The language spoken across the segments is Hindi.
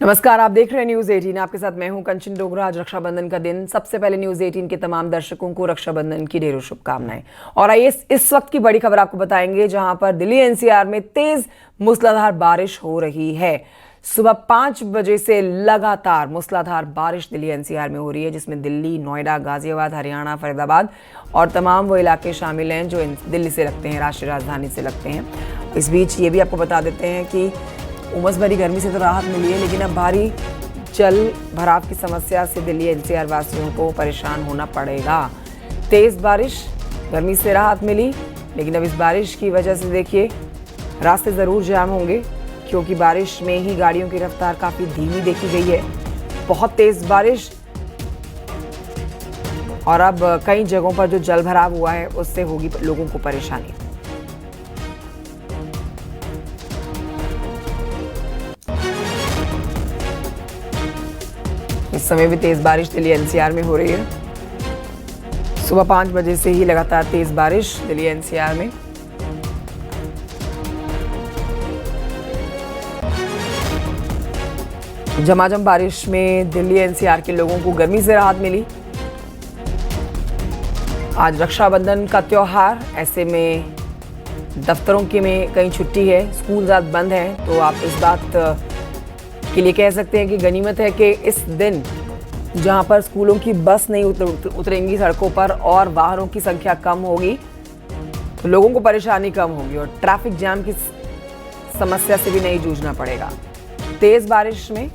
नमस्कार, आप देख रहे हैं न्यूज 18। आपके साथ मैं हूं कंचन डोगरा। आज रक्षाबंधन का दिन। सबसे पहले न्यूज 18 के तमाम दर्शकों को रक्षाबंधन की ढेरों शुभकामनाएं। और आइए इस वक्त की बड़ी खबर आपको बताएंगे, जहां पर दिल्ली एनसीआर में तेज मूसलाधार बारिश हो रही है। सुबह 5 बजे से लगातार मूसलाधार बारिश दिल्ली एनसीआर में हो रही है, जिसमें दिल्ली, नोएडा, गाजियाबाद, हरियाणा, फरीदाबाद और तमाम वो इलाके शामिल हैं जो दिल्ली से लगते हैं, राष्ट्रीय राजधानी से लगते हैं। इस बीच ये भी आपको बता देते हैं कि उमस भरी गर्मी से तो राहत मिली है, लेकिन अब भारी जल भराव की समस्या से दिल्ली एनसीआर वासियों को परेशान होना पड़ेगा। तेज बारिश, गर्मी से राहत मिली, लेकिन अब इस बारिश की वजह से देखिए रास्ते ज़रूर जाम होंगे, क्योंकि बारिश में ही गाड़ियों की रफ्तार काफ़ी धीमी देखी गई है। बहुत तेज़ बारिश और अब कई जगहों पर जो जल भराव हुआ है उससे होगी लोगों को परेशानी। इस समय भी तेज बारिश दिल्ली एनसीआर में हो रही है। सुबह 5 बजे से ही लगातार तेज बारिश दिल्ली एनसीआर में। झमाझम बारिश में दिल्ली एनसीआर के लोगों को गर्मी से राहत मिली। आज रक्षाबंधन का त्योहार, ऐसे में दफ्तरों के में कहीं छुट्टी है, स्कूल आज बंद हैं, तो आप इस बात के लिए कह सकते हैं कि गनीमत है कि इस दिन जहां पर स्कूलों की बस नहीं उतरेंगी सड़कों पर और वाहनों की संख्या कम होगी, तो लोगों को परेशानी कम होगी और ट्रैफिक जाम की समस्या से भी नहीं जूझना पड़ेगा। तेज बारिश में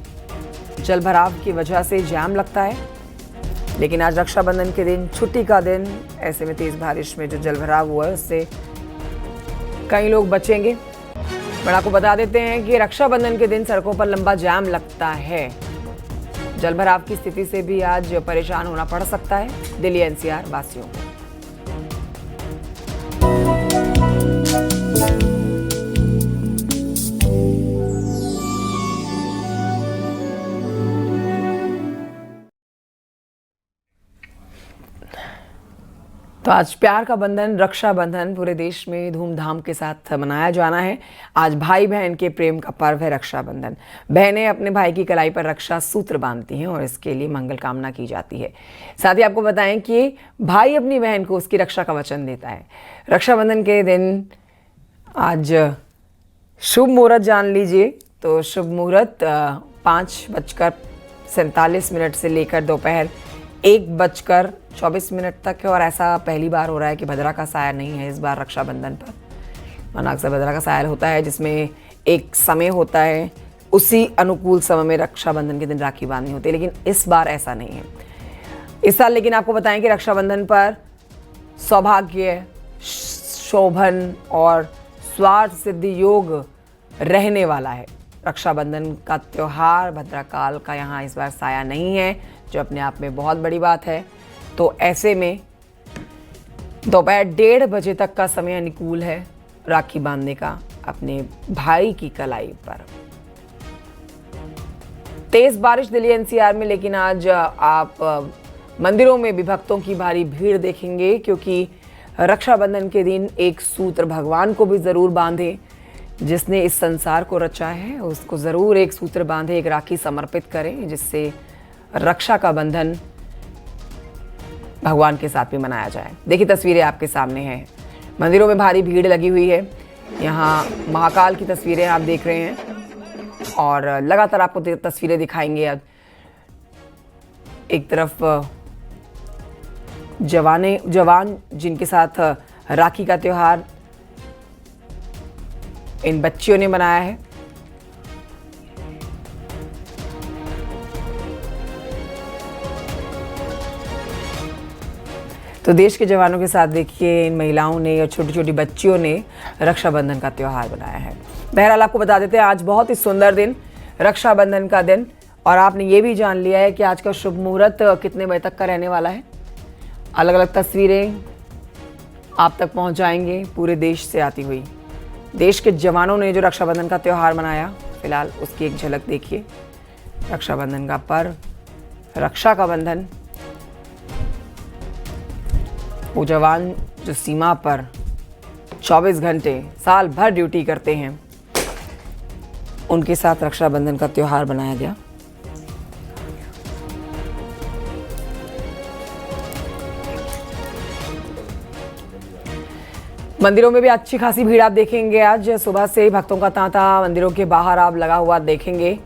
जल भराव की वजह से जाम लगता है, लेकिन आज रक्षाबंधन के दिन, छुट्टी का दिन, ऐसे में तेज बारिश में जो जल भराव हुआ है उससे कई लोग बचेंगे। पर आपको बता देते हैं कि रक्षाबंधन के दिन सड़कों पर लंबा जाम लगता है। जल भराव की स्थिति से भी आज परेशान होना पड़ सकता है दिल्ली एनसीआर वासियों को। तो आज प्यार का बंधन, रक्षाबंधन पूरे देश में धूमधाम के साथ मनाया जाना है। आज भाई बहन के प्रेम का पर्व है रक्षाबंधन। बहनें अपने भाई की कलाई पर रक्षा सूत्र बांधती हैं और इसके लिए मंगल कामना की जाती है। साथ ही आपको बताएं कि भाई अपनी बहन को उसकी रक्षा का वचन देता है। रक्षाबंधन के दिन आज शुभ मुहूर्त जान लीजिए। तो शुभ मुहूर्त 5:47 से लेकर दोपहर 1:24 तक है। और ऐसा पहली बार हो रहा है कि भद्रा का साया नहीं है इस बार रक्षाबंधन पर। वरना अक्सर भद्रा का साया होता है जिसमें एक समय होता है, उसी अनुकूल समय में रक्षाबंधन के दिन राखी बांधनी होती है, लेकिन इस बार ऐसा नहीं है इस साल। लेकिन आपको बताएं कि रक्षाबंधन पर सौभाग्य, शोभन और स्वार्थ सिद्धि योग रहने वाला है। रक्षाबंधन का त्योहार, भद्राकाल का यहाँ इस बार साया नहीं है, जो अपने आप में बहुत बड़ी बात है। तो ऐसे में दोपहर 1:30 बजे तक का समय अनुकूल है राखी बांधने का अपने भाई की कलाई पर। तेज बारिश दिल्ली एनसीआर में, लेकिन आज आप मंदिरों में भी भक्तों की भारी भीड़ देखेंगे, क्योंकि रक्षाबंधन के दिन एक सूत्र भगवान को भी जरूर बांधे। जिसने इस संसार को रचा है उसको जरूर एक सूत्र बांधे, एक राखी समर्पित करें, जिससे रक्षा का बंधन भगवान के साथ भी मनाया जाए। देखिए तस्वीरें आपके सामने हैं। मंदिरों में भारी भीड़ लगी हुई है। यहाँ महाकाल की तस्वीरें आप देख रहे हैं और लगातार आपको तस्वीरें दिखाएंगे। अब एक तरफ जवान जिनके साथ राखी का त्योहार इन बच्चियों ने मनाया है। तो देश के जवानों के साथ देखिए इन महिलाओं ने और छोटी छोटी बच्चियों ने रक्षाबंधन का त्योहार बनाया है। बहरहाल आपको बता देते हैं आज बहुत ही सुंदर दिन, रक्षाबंधन का दिन। और आपने ये भी जान लिया है कि आज का शुभ मुहूर्त कितने बजे तक का रहने वाला है। अलग अलग तस्वीरें आप तक पहुंच जाएंगे पूरे देश से आती हुई। देश के जवानों ने जो रक्षाबंधन का त्यौहार मनाया, फिलहाल उसकी एक झलक देखिए। रक्षाबंधन का पर्व, रक्षा का बंधन, वो जवान जो सीमा पर 24 घंटे साल भर ड्यूटी करते हैं, उनके साथ रक्षाबंधन का त्यौहार मनाया गया। मंदिरों में भी अच्छी खासी भीड़ आप देखेंगे। आज सुबह से ही भक्तों का तांता मंदिरों के बाहर आप लगा हुआ देखेंगे।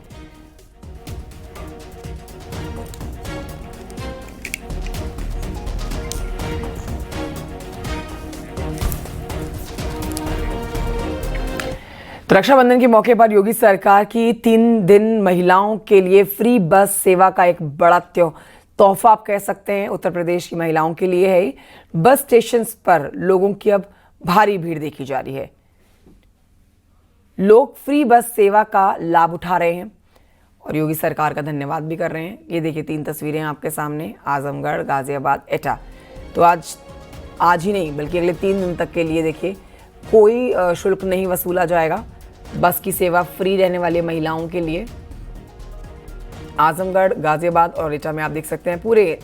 तो रक्षाबंधन के मौके पर योगी सरकार की 3 दिन महिलाओं के लिए फ्री बस सेवा का एक बड़ा तोहफा आप कह सकते हैं उत्तर प्रदेश की महिलाओं के लिए है। बस स्टेशन पर लोगों की अब भारी भीड़ देखी जा रही है। लोग फ्री बस सेवा का लाभ उठा रहे हैं और योगी सरकार का धन्यवाद भी कर रहे हैं। ये देखिए 3 तस्वीरें आपके सामने, आजमगढ़, गाजियाबाद, एटा। तो आज ही नहीं बल्कि अगले 3 दिन तक के लिए देखिए कोई शुल्क नहीं वसूला जाएगा। बस की सेवा फ्री रहने वाली महिलाओं के लिए आजमगढ़, गाजियाबाद और एटा में आप देख सकते हैं पूरे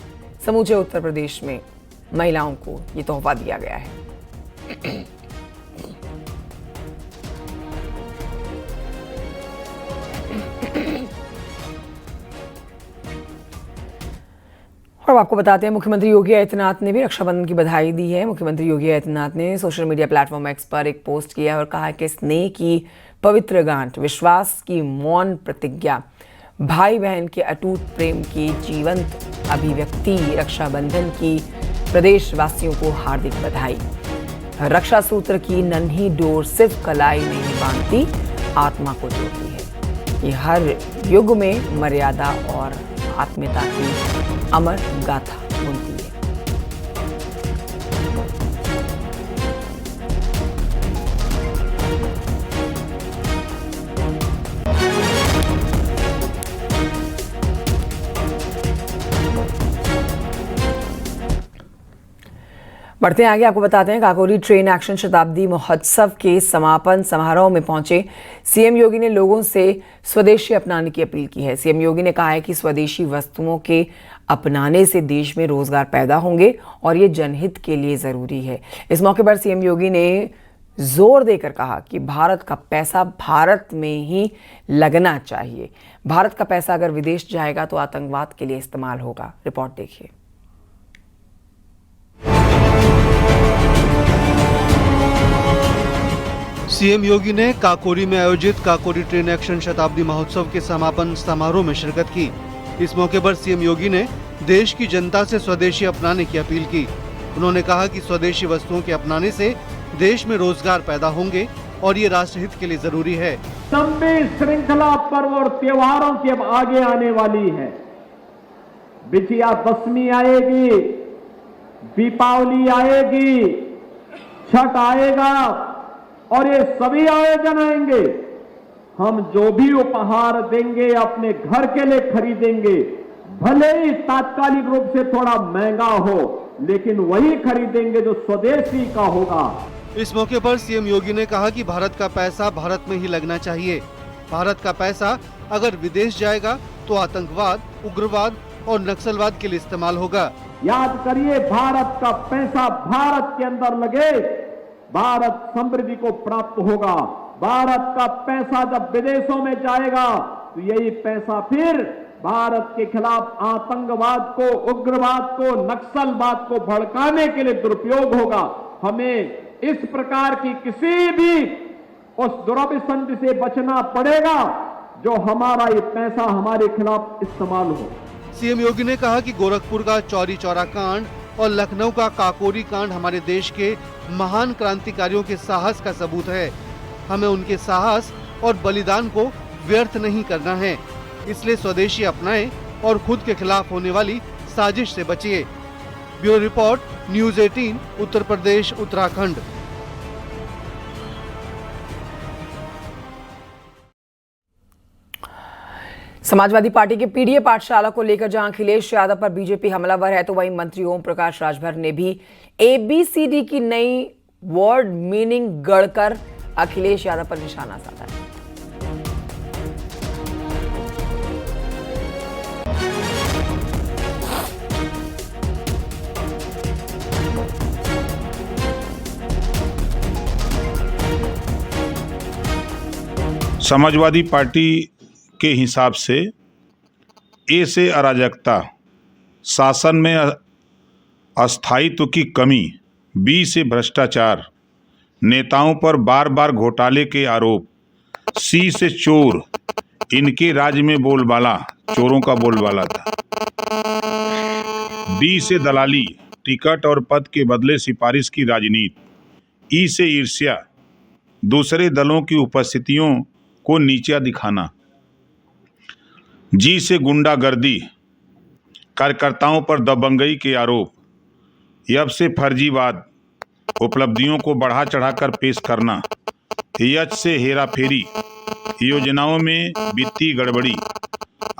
समूचे उत्तर प्रदेश में महिलाओं को ये तोहफा दिया गया है। और आपको बताते हैं मुख्यमंत्री योगी आदित्यनाथ ने भी रक्षाबंधन की बधाई दी है। मुख्यमंत्री योगी आदित्यनाथ ने सोशल मीडिया प्लेटफॉर्म एक्स पर एक पोस्ट किया और कहा कि स्नेह की पवित्र गांठ, विश्वास की मौन प्रतिज्ञा, भाई बहन के अटूट प्रेम की जीवंत अभिव्यक्ति। रक्षाबंधन की प्रदेशवासियों को हार्दिक बधाई। रक्षा सूत्र की नन्ही डोर सिर्फ कलाई नहीं बांधती, आत्मा को जोड़ती है। ये हर युग में मर्यादा और आत्मीयता की अमर गाथा बुनती है। बढ़ते हैं आगे, आपको बताते हैं काकोरी ट्रेन एक्शन शताब्दी महोत्सव के समापन समारोह में पहुंचे सीएम योगी ने लोगों से स्वदेशी अपनाने की अपील की है। सीएम योगी ने कहा है कि स्वदेशी वस्तुओं के अपनाने से देश में रोजगार पैदा होंगे और ये जनहित के लिए जरूरी है। इस मौके पर सीएम योगी ने जोर देकर कहा कि भारत का पैसा भारत में ही लगना चाहिए। भारत का पैसा अगर विदेश जाएगा तो आतंकवाद के लिए इस्तेमाल होगा। रिपोर्ट देखिए। सीएम योगी ने काकोरी में आयोजित काकोरी ट्रेन एक्शन शताब्दी महोत्सव के समापन समारोह में शिरकत की। इस मौके पर सीएम योगी ने देश की जनता से स्वदेशी अपनाने की अपील की। उन्होंने कहा कि स्वदेशी वस्तुओं के अपनाने से देश में रोजगार पैदा होंगे और ये राष्ट्रहित के लिए जरूरी है। लंबी श्रृंखला पर्व और त्योहारों की अब आगे आने वाली है। बिटिया दशमी आएगी, दीपावली आएगी, छठ आएगा और ये सभी आयोजन आएंगे। हम जो भी उपहार देंगे अपने घर के लिए खरीदेंगे, भले ही तात्कालिक रूप से थोड़ा महंगा हो, लेकिन वही खरीदेंगे जो स्वदेशी का होगा। इस मौके पर सीएम योगी ने कहा कि भारत का पैसा भारत में ही लगना चाहिए। भारत का पैसा अगर विदेश जाएगा तो आतंकवाद, उग्रवाद और नक्सलवाद के लिए इस्तेमाल होगा। याद करिए, भारत का पैसा भारत के अंदर लगे, भारत समृद्धि को प्राप्त होगा। भारत का पैसा जब विदेशों में जाएगा तो यही पैसा फिर भारत के खिलाफ आतंकवाद को, उग्रवाद को, नक्सलवाद को भड़काने के लिए दुरुपयोग होगा। हमें इस प्रकार की किसी भी उस दुराभिसंधि से बचना पड़ेगा जो हमारा ये पैसा हमारे खिलाफ इस्तेमाल हो। सीएम योगी ने कहा कि गोरखपुर का चौरी चौरा कांड और लखनऊ का काकोरी कांड हमारे देश के महान क्रांतिकारियों के साहस का सबूत है। हमें उनके साहस और बलिदान को व्यर्थ नहीं करना है, इसलिए स्वदेशी अपनाएं और खुद के खिलाफ होने वाली साजिश से बचिए। Bureau report, news 18, Uttar Pradesh, Uttarakhand. Samajwadi party के पीडीए पाठशाला को लेकर जहां अखिलेश यादव पर बीजेपी हमलावर है, तो वहीं मंत्री ओम प्रकाश राजभर ने भी एबीसीडी की नई वर्ड मीनिंग गढ़कर अखिलेश यादव पर निशाना साधा है। समाजवादी पार्टी के हिसाब से ए से अराजकता, शासन में अस्थायित्व की कमी, बी से भ्रष्टाचार, नेताओं पर बार बार घोटाले के आरोप, सी से चोर, इनके राज्य में बोलबाला, चोरों का बोलबाला था, डी से दलाली, टिकट और पद के बदले सिफारिश की राजनीति, ई से ईर्ष्या, दूसरे दलों की उपस्थितियों को नीचा दिखाना, जी से गुंडागर्दी, कार्यकर्ताओं पर दबंगई के आरोप, एफ से फर्जीवाद, उपलब्धियों को बढ़ा चढ़ाकर पेश करना, एच से हेराफेरी, योजनाओं में वित्तीय गड़बड़ी,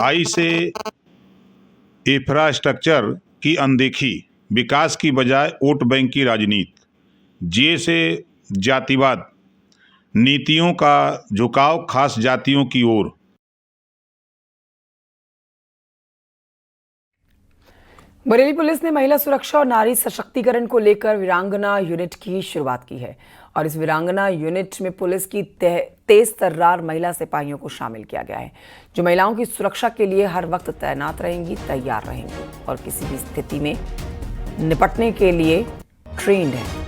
आई से इंफ्रास्ट्रक्चर की अनदेखी, विकास की बजाय वोट बैंक की राजनीति, जे से जातिवाद, नीतियों का झुकाव खास जातियों की ओर। बरेली पुलिस ने महिला सुरक्षा और नारी सशक्तिकरण को लेकर वीरांगना यूनिट की शुरुआत की है और इस वीरांगना यूनिट में पुलिस की तेज तर्रार महिला सिपाहियों को शामिल किया गया है, जो महिलाओं की सुरक्षा के लिए हर वक्त तैनात रहेंगी, तैयार रहेंगी और किसी भी स्थिति में निपटने के लिए ट्रेंड है।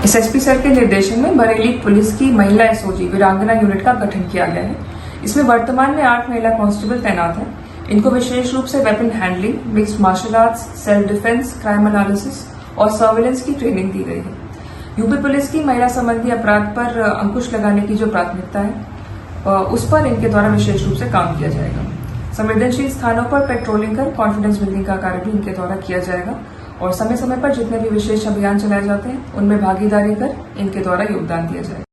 एसएसपी सर के निर्देशन में बरेली पुलिस की महिला एसओजी वीरांगना यूनिट का गठन किया गया है। इसमें वर्तमान में 8 महिला कांस्टेबल तैनात हैं। इनको विशेष रूप से weapon handling, mixed martial arts, self defence, crime analysis और सर्वेलेंस की ट्रेनिंग दी गई है। यूपी पुलिस की महिला संबंधी अपराध पर अंकुश लगाने की जो प्राथमिकता है उस पर इनके द्वारा विशेष रूप से काम किया जाएगा। संवेदनशील स्थानों पर पेट्रोलिंग कर कॉन्फिडेंस बिल्डिंग का कार्य भी इनके द्वारा किया जाएगा और समय समय पर जितने भी विशेष अभियान चलाए जाते हैं उनमें भागीदारी कर इनके द्वारा योगदान दिया जाए।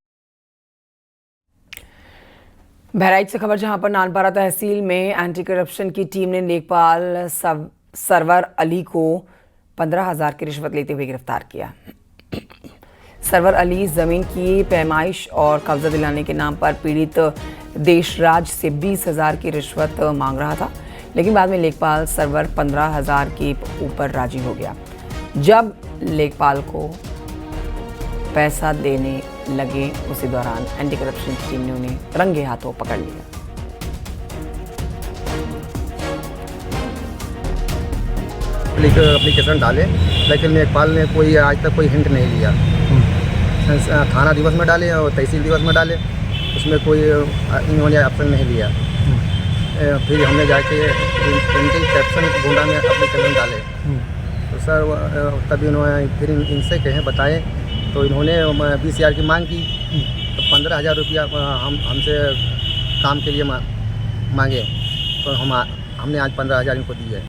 बहराइच से खबर, जहां पर नानपारा तहसील में एंटी करप्शन की टीम ने लेखपाल सरवर अली को 15,000 की रिश्वत लेते हुए गिरफ्तार किया। सरवर अली जमीन की पैमाइश और कब्जा दिलाने के नाम पर पीड़ित देशराज से 20,000 की रिश्वत मांग रहा था, लेकिन बाद में लेखपाल सरवर 15,000 के ऊपर राजी हो गया। जब लेखपाल को पैसा देने लगे उसी दौरान एंटी करप्शन की टीम ने उन्हें रंगे हाथों पकड़ लिया। एप्लीकेशन डाले, लेकिन लेखपाल ने कोई आज तक कोई हिंट नहीं लिया। थाना दिवस में डाले और तहसील दिवस में डाले, उसमें कोई इन्होंने ऑप्शन नहीं लिया। फिर हमने जाके एंटी करप्शन गोंडा में एप्लीकेशन डाले तो सर तभी इन्होंने फिर इनसे कहे बताएं तो इन्होंने 20,000 की मांग की, तो 15,000 रुपया हमसे काम के लिए मांगे, तो हमने आज 15,000 इनको दिए।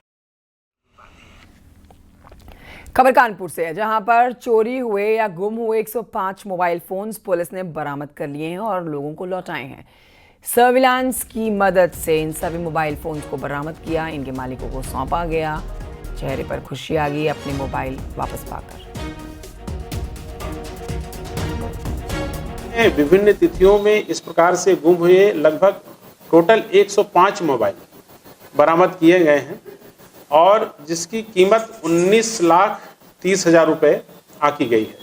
खबर कानपुर से है, जहां पर चोरी हुए या गुम हुए 105 मोबाइल फोन्स पुलिस ने बरामद कर लिए हैं और लोगों को लौटाए हैं। सर्विलांस की मदद से इन सभी मोबाइल फोन्स को बरामद किया, इनके मालिकों को सौंपा गया। चेहरे पर खुशी आ गई अपने मोबाइल वापस पाकर। विभिन्न तिथियों में इस प्रकार से गुम हुए लगभग टोटल 105 मोबाइल बरामद किए गए हैं और जिसकी कीमत 19,30,000 रुपये आकी गई है।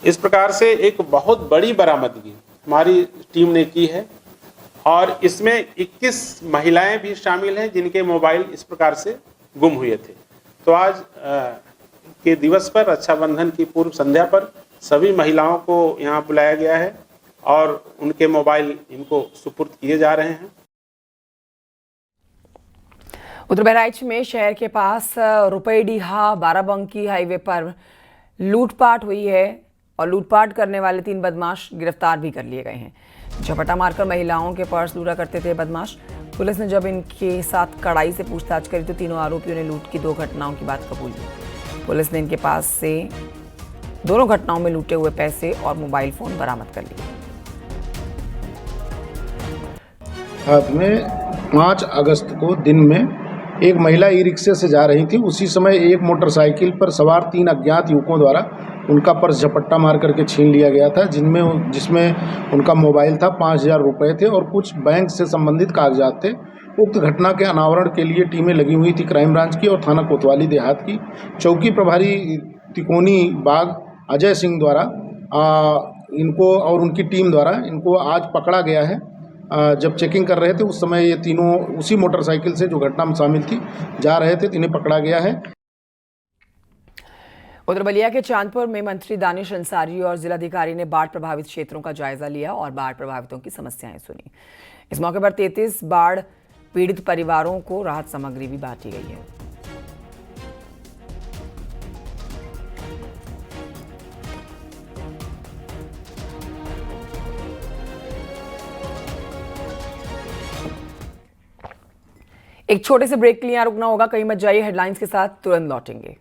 इस प्रकार से एक बहुत बड़ी बरामदगी हमारी टीम ने की है और इसमें 21 महिलाएं भी शामिल हैं जिनके मोबाइल इस प्रकार से गुम हुए थे। तो आज के दिवस पर, रक्षाबंधन की पूर्व संध्या पर सभी महिलाओं को यहाँ बुलाया गया है और उनके मोबाइल इनको सुपुर्द किए जा रहे हैं। उत्तर बहराइच में शहर के पास रुपईडीहा बाराबंकी हाईवे पर लूटपाट हुई है और लूटपाट करने वाले 3 बदमाश गिरफ्तार भी कर लिए गए हैं। झपटा मारकर महिलाओं के पर्स लूटा करते थे बदमाश। पुलिस ने जब इनके साथ कड़ाई से पूछताछ करी तो तीनों आरोपियों ने लूट की 2 घटनाओं की बात कबूल की। पुलिस ने इनके पास से दोनों घटनाओं में लूटे हुए पैसे और मोबाइल फोन बरामद कर लिए। हाथ में 5 अगस्त को दिन में एक महिला ई रिक्शे से जा रही थी। उसी समय एक मोटरसाइकिल पर सवार 3 अज्ञात युवकों द्वारा उनका पर्स झपट्टा मार करके छीन लिया गया था, जिसमें उनका मोबाइल था, 5,000 रुपये थे और कुछ बैंक से संबंधित कागजात थे। उक्त घटना के अनावरण के लिए टीमें लगी हुई थी क्राइम ब्रांच की और थाना कोतवाली देहात की। चौकी प्रभारी तिकोनी बाग अजय सिंह द्वारा इनको और उनकी टीम द्वारा इनको आज पकड़ा गया है। जब चेकिंग कर रहे थे उस समय ये तीनों उसी मोटरसाइकिल से जो घटना में शामिल थी जा रहे थे, इन्हें पकड़ा गया है। उधर बलिया के चांदपुर में मंत्री दानिश अंसारी और जिलाधिकारी ने बाढ़ प्रभावित क्षेत्रों का जायजा लिया और बाढ़ प्रभावितों की समस्याएं सुनी। इस मौके पर 33 बाढ़ पीड़ित परिवारों को राहत सामग्री भी बांटी गई है। एक छोटे से ब्रेक के लिए यहाँ रुकना होगा, कहीं मत जाइए। हेडलाइंस के साथ तुरंत लौटेंगे।